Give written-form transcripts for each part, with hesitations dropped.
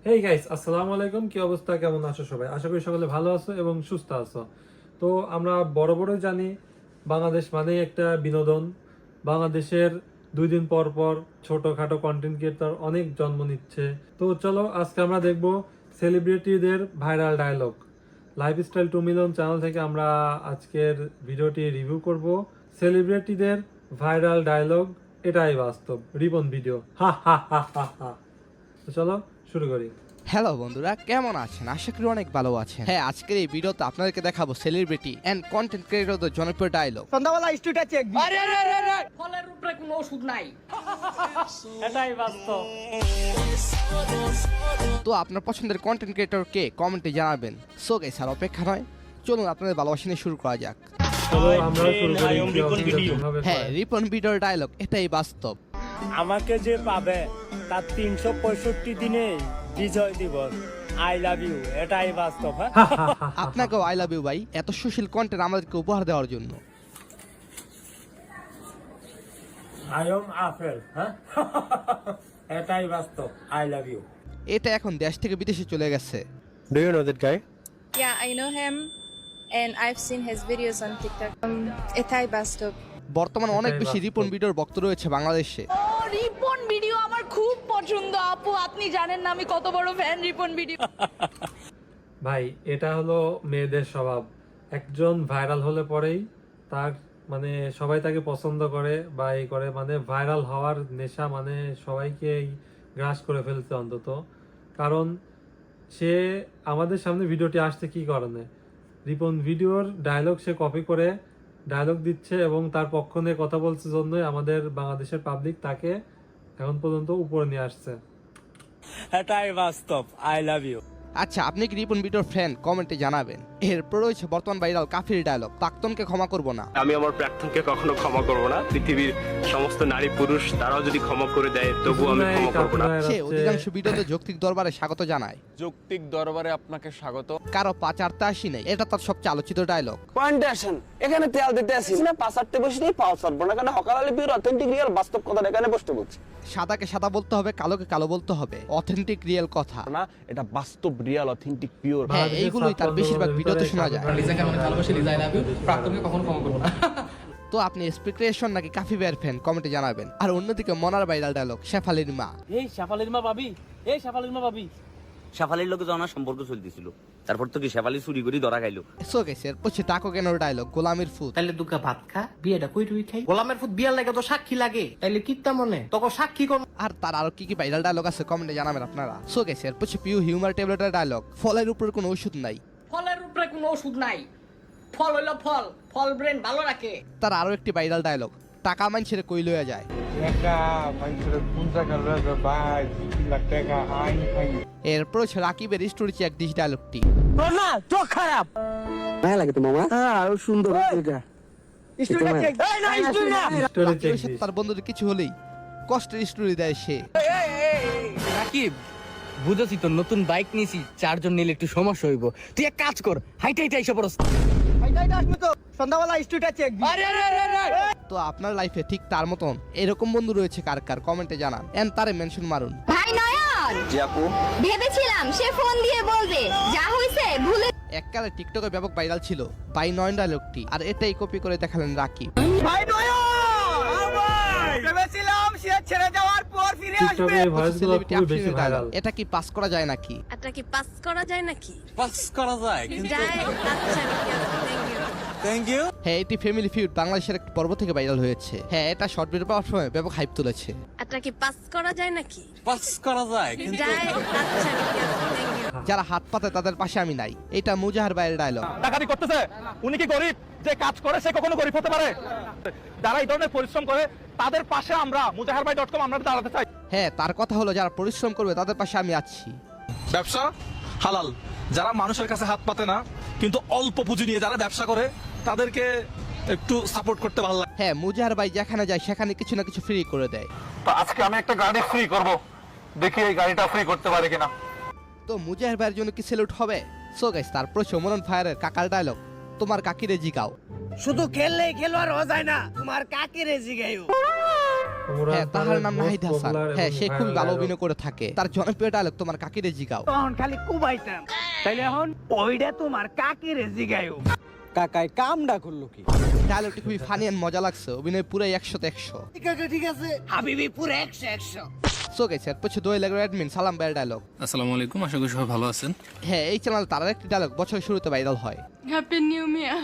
Hey guys, আসসালামু আলাইকুম। কি অবস্থা, কেমন আছো সবাই? আশা করি সকলে ভালো আছো এবং সুস্থ আছো। তো আমরা বড়ই জানি বাংলাদেশ মানেই একটা বিনোদন। বাংলাদেশের 2 দিন পর পর ছোটখাটো কন্টেন্ট ক্রিয়েটর অনেক জন্ম নিচ্ছে। তো চলো আজকে আমরা দেখব সেলিব্রিটিদের viral dialogue. Lifestyle 2 million channel থেকে আমরা আজকের ভিডিওটি রিভিউ করব। সেলিব্রিটিদের ভাইরাল ডায়লগ, এটাই বাস্তব রিবন ভিডিও। হা হা হা হা হা। তো চলো শুরু করি। হ্যালো বন্ধুরা, কেমন আছেন? আশা করি অনেক ভালো আছেন। হ্যাঁ, আজকের এই ভিডিওতে আপনাদেরকে দেখাবো সেলিব্রিটি এন্ড কন্টেন্ট ক্রিয়েটরদের জনপ্রিয় ডায়লগ। সন্ধ্যাবেলা স্টুডিও চেক দিই। আরে ফলের উপরে কোনো ওষুধ নাই, এটাই বাস্তব। তো আপনার পছন্দের কন্টেন্ট ক্রিয়েটর কে কমেন্টে জানাবেন। সো গাইস, আর অপেক্ষা নয়, চলুন আপনাদের ভালোবাসা নিয়ে শুরু করা যাক। চলো আমরা শুরু করি। হ্যাঁ, রিপন ভিডিওর ডায়লগ, এটাই বাস্তব। আমাকে যে পাবে তার 365 দিনে বিজয় দিবস। আই লাভ ইউ, এটাই বাস্তব। হ্যাঁ, আপনাকেও আই লাভ ইউ ভাই, এত সুশীল কন্টেন্ট আমাদেরকে উপহার দেওয়ার জন্য। I am apple. হ্যাঁ, এটাই বাস্তব। I love you. এটা এখন দেশ থেকে বিদেশে চলে গেছে। Do you know that guy? Yeah, I know him and I've seen his videos on TikTok. Etai Bastov. বর্তমানে অনেক এটাই বেশি বাস্তব। রিপন ভিডিওর ভক্ত রয়েছে বাংলাদেশে। ও রিপন ভিডিও আমার খুব পছন্দ আপু, আপনি জানেন না আমি কত বড় ফ্যান রিপন ভিডিও। ভাই, এটা হলো মেয়েদের স্বভাব। একজন ভাইরাল হলে পরেই তার মানে সবাই তাকে পছন্দ করে বা এই করে, মানে ভাইরাল হওয়ার নেশা মানে সবাইকেই গ্রাস করে ফেলতে অন্তত। কারণ সে আমাদের সামনে ভিডিওটি আসছে কি কারণে? রিপন ভিডিওর ডায়লগ সে কপি করে ডায়লগ দিচ্ছে এবং তার পক্ষ নিয়ে কথা বলছে জন্যই আমাদের বাংলাদেশের পাবলিক তাকে এখন পর্যন্ত উপরে নিয়ে আসছে। এটাই বাস্তব। I love you. আচ্ছা, আপনি কি রিপন ভিডিওর ফ্যান? কমেন্টে জানাবেন। এরপর রয়েছে বর্তমান ভাইরাল কাফির ডায়লগ, প্রাক্তনকে ক্ষমা করব না। আমি আমার প্রাক্তনকে কখনো ক্ষমা করব না। পৃথিবীর সমস্ত নারী পুরুষ তারাও যদি ক্ষমা করে দেয় তবুও আমি ক্ষমা করব না। সে অধিকাংশ ভিডিওতে যৌক্তিক দরবারে স্বাগত জানায়। যৌক্তিক দরবারে আপনাকে স্বাগত। কারো পাচারতে আসি নেই, এটা তার সবচেয়ে আলোচিত ডায়লগ। পয়েন্টে আসেন। এখানে তেল দিতে আসিস না, পাঁচারতে বসে নেই পাও সরব না, কারণ হকালালি পিওর অথেন্টিক রিয়েল বাস্তব কথা এখানে বসতে বলছি সাদাকে সাদা বলতে হবে, কালোকে কালো বলতে হবে, অথেন্টিক রিয়েল কথা। না, এটা বাস্তব, রিয়াল, অথেন্টিক, পিওর। হ্যাঁ, এইগুলোই তার বেশিরভাগ ভিডিওতে শোনা যায়। লিজাকে অনেক ভালোবাসি, লিজা আই লাভ ইউ, প্রাক্তনকে কখনো ক্ষমা করবো না। তো আপনি এক্সপেকটেশন নাকি কাফি ভাইয়ের ফ্যান? কমেন্টে জানাবেন। আর অন্যদিকে মনার ভাইরাল ডায়লগ, শেফালির মা। এই শেফালির মা ভাবি, এই শেফালির মা ভাবি। শেফালির লোকে যখন সম্পর্ক চলতেছিল, তারপর তো কি শেফালি চুরি করে ধরা খাইলো। সো গেছে এরপর টাকো কেন ডায়লগ, গোলামির ফুট। তাইলে দুকা ভাত খা, বিয়েটা কই তুই খাই। গোলামের ফুট বিয়ার লাগে তো সাক্ষী লাগে, তাইলে কিত্তা মনে তোকে সাক্ষী কোন। আর তার আরো কি কি ভাইরাল ডায়লগ আছে কমেন্টে জানাবেন আপনারা। সো গেছে এরপর পিউ হিউমার ট্যাবলেটের ডায়লগ, ফলের উপর কোনো ওষুধ নাই। ফলের উপরে কোনো ওষুধ নাই, ফল হইলো ফল, ফল ব্রেন ভালো রাখে। তার আরো একটি ভাইরাল ডায়লগ, টাকা মাইনছেরে কই লইয়া যায়। এরপর হচ্ছে রাকিবের স্টোরি চেক দিস ডায়লগটি। না চোখ খারাপ মায়া লাগে তো মামা। হ্যাঁ, আরো সুন্দর এটা স্টুডিও চেক। এই না স্টুডিও না, স্টোরি চেক রাকিবের সাথে তার বন্ধুদের কিছু হলেই কষ্টের স্টোরি দেয় সে। রাকিব, বুঝেছি তো, নতুন বাইক নিয়েছি, 4 জন নিলে একটু সমস্যা হইব। তুই এক কাজ কর, হাইটা হাইটা এসে পড়স। এইটা আসবে তো সন্ধ্যাবেলা স্টুডিও চেক দিই। তো আপনার লাইফে ঠিক তার মতন এরকম বন্ধু রয়েছে কার কার? কমেন্টে জানান এন্ড তারে মেনশন মারুন। ভাই নয়ন, জি আপু। ভেবেছিলাম সে ফোন দিয়ে বলবে যা হইছে ভুলে। এককালে টিকটকে ব্যাপক ভাইরাল ছিল বাই 9 ডায়লগটি, আর এটাই কপি করে দেখালেন রাকিব। ভাই নয়ন, ভাই ভেবেছিলাম সে ছেড়ে যাওয়ার পর ফিরে আসবে। টিকটকে এই ভয়েসগুলো Celebrity খুবই বেশি আফরিনের ভাইরাল। dialogue, এটা কি পাস করা যায় নাকি? এটা কি পাস করা যায় নাকি? পাস করা যায়। যায়। আচ্ছা, থ্যাংক ইউ। হ্যাঁ, এটি ফ্যামিলি ফিউড বাংলাদেশের একটি পর্ব থেকে ভাইরাল হয়েছে। হ্যাঁ, এটা শর্ট ভিডিও পাওয়ার সময় ব্যাপক হাইপ তুলেছে। এটা কি পাস করা যায় নাকি? পাস করা যায়। যায়। আচ্ছা, থ্যাংক ইউ। যারা হাত পাতে তাদের পাশে আমি নাই, এটা মুজাহার ভাইয়ের ডায়লগ। ডাকাতি করতেছে, উনি কি গরিব? যে কাজ করে সে কখনো গরিব হতে পারে? যারা এই ধরনের পরিশ্রম করে তাদের পাশে আমরা mujaharbai.com আমরা দাঁড়াতে চাই। হ্যাঁ, তার কথা হলো যারা পরিশ্রম করবে তাদের পাশে আমি আছি। ব্যবসা হালাল, যারা মানুষের কাছে হাত পাতে না কিন্তু অল্প পুঁজি নিয়ে যারা ব্যবসা করে তাদেরকে একটু সাপোর্ট করতে ভালো লাগে। হ্যাঁ, মুজাহার ভাই যেখানে যায় সেখানে কিছু না কিছু ফ্রি করে দেয়। তো আজকে আমি একটা গাড়ি ফ্রি করব, দেখি এই গাড়িটা ফ্রি করতে পারে কিনা। তো মুজাহার ভাইয়ের জন্য কি সেলুট হবে? সো গাইস, তারপর সমরন ফায়ারের কাকার ডায়লগ, তোমার কাকিরে জিগাও। শুধু খেললেই খেলোয়াড় হওয়া যায় না, তোমার কাকে রে জিগাইও। ওমরান হ্যাঁ তাহার খানের নাম most নাহিদ হাসান। popular হ্যাঁ এবং সে খুবই viral ভালো dialogue। অভিনয় করে থাকে। তার জনপ্রিয় ডায়লগ তোমার কাকিরে জিগাও। তখন খালি কুবাইতাম তাইলে এখন ওইটা তোমার কাকেরে জিগায়ও। কাকাই কামডা করলো কি? ডায়লগটি খুবই ফানি এন্ড মজা লাগছে, অভিনয় পুরাই 100-তে 100। ঠিক আছে হাবিবি পুরো 100 সো গাইস এর পছে দোয়ে লাগলো অ্যাডমিন সালাম ভাইয়ের ডায়লগ। আসসালামু আলাইকুম, আশা করি সবাই ভালো আছেন। হ্যাঁ এই চ্যানেল তার একটি ডায়লগ বছরের শুরুতে ভাইরাল হয়। Happy new year.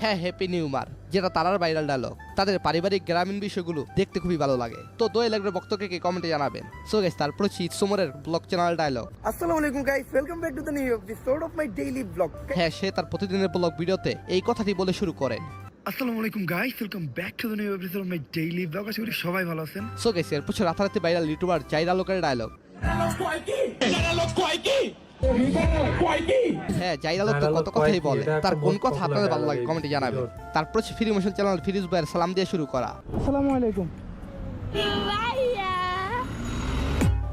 হ্যাঁ হ্যাপি নিউ মার, যেটা তারার ভাইরাল ডায়লগ। তাদের পারিবারিক গ্রামীণ বিষয়গুলো দেখতে খুবই ভালো লাগে। তো দোয়ে লাগলো বক্তব্যকে কমেন্টে জানাবেন। সো গাইস তারপর হচ্ছে ইটসমরের ব্লগ চ্যানেল ডায়লগ। আসসালামু আলাইকুম guys, welcome back to the new episode of my daily blog. হ্যাঁ সে তার প্রতিদিনের ব্লগ ভিডিওতে এই কথাটি বলে শুরু করেন। আসসালামু আলাইকুম guys, welcome back to the new episode of my daily blog. আশা করি সবাই ভালো আছেন। সো গাইস এর পছে রাতারাতি ভাইরাল ইউটিউবার জাইরা লোকের ডায়লগ। হ্যাঁ জাইরা লোক তো কত কথাই বলে, তার কোন কথা আপনাদের ভালো লাগে কমেন্টে জানাবেন। তারপর হচ্ছে ফ্রি মোশন চ্যানেল ফিরোজ ভাইয়ের সালাম দিয়ে শুরু করা। আসসালামু আলাইকুম।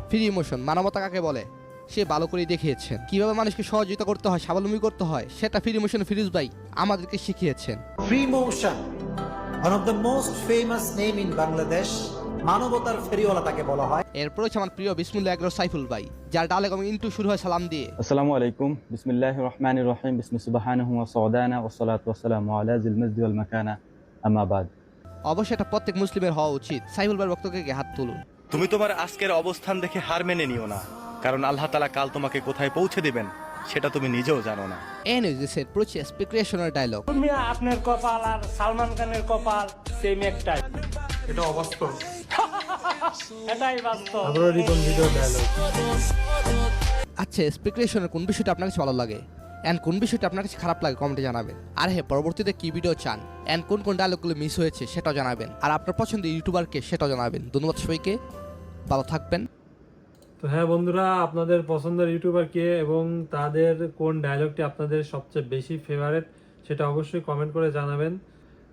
ফ্রি ইমোশন মানবতা কাকে বলে সে ভালো করে দেখিয়েছেন। কিভাবে মানুষকে সহযোগিতা করতে হয়, স্বাবলম্বী করতে হয়, সেটা ফ্রি ইমোশন ফিরোজ ভাই আমাদেরকে শিখিয়েছেন। Free motion, one of the most famous name in Bangladesh, মানবতার ফেরিওয়ালা তাকে বলা হয়। এরপর হচ্ছে আমার প্রিয় বিসমিল্লাহ একরার সাইফুল ভাই, যার ডায়লগ এবং ইন্টু শুরু হয় সালাম দিয়ে। আসসালামু আলাইকুম, বিসমিল্লাহির রহমানির রহিম, বিসমি সুবহানাহু ওয়া সাওদানা ওয়া সালাতু ওয়া সালামু আলা জিল মাজদি ওয়াল মাকানা, আম্মা বাদ। অবশ্যই এটা প্রত্যেক মুসলিমের হওয়া উচিত। সাইফুল ভাইয়ের বক্তব্যকে হাত তুলুন। তুমি তোমার আজকের অবস্থান দেখে হার মেনে নিও না, কারণ আল্লাহ তাআলা কাল তোমাকে কোথায় পৌঁছে দিবেন সেটা তুমি নিজেও জানো না। এনিওয়েজ দিস এর প্রচুর স্পেকুলেশনের ডায়লগ। তুমি আপনার কপাল আর সালমান খানের কপাল সেম একটাই। এটা অবাস্তব। এটাই বাস্তব। আবারও রিপন ভিডিও ডায়লগ। আচ্ছা স্পেকুলেশনের কোন বিষয়টা আপনার কাছে ভালো লাগে এন্ড কোন বিষয়টা আপনার কাছে খারাপ লাগে কমেন্টে জানাবেন। আর হ্যাঁ পরবর্তীতে কি ভিডিও চান এন্ড কোন কোন ডায়লগগুলো মিস হয়েছে সেটাও জানাবেন। আর আপনার পছন্দের ইউটিউবারকে সেটাও জানাবেন। ধন্যবাদ সবাইকে, ভালো থাকবেন। তো হ্যাঁ বন্ধুরা, আপনাদের পছন্দের ইউটিউবার কে এবং তাদের কোন ডায়লগটি আপনাদের সবচেয়ে বেশি ফেভারিট সেটা অবশ্যই কমেন্ট করে জানাবেন।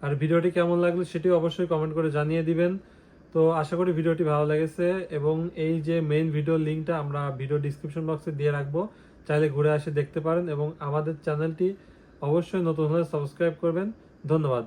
আর ভিডিওটি কেমন লাগলো সেটিও অবশ্যই কমেন্ট করে জানিয়ে দিবেন। তো আশা করি ভিডিওটি ভালো লেগেছে এবং এই যে মেইন ভিডিওর লিঙ্কটা আমরা ভিডিও ডিসক্রিপশন বক্সে দিয়ে রাখবো, চাইলে ঘুরে এসে দেখতে পারেন এবং আমাদের চ্যানেলটি অবশ্যই নতুন হলে সাবস্ক্রাইব করবেন। ধন্যবাদ।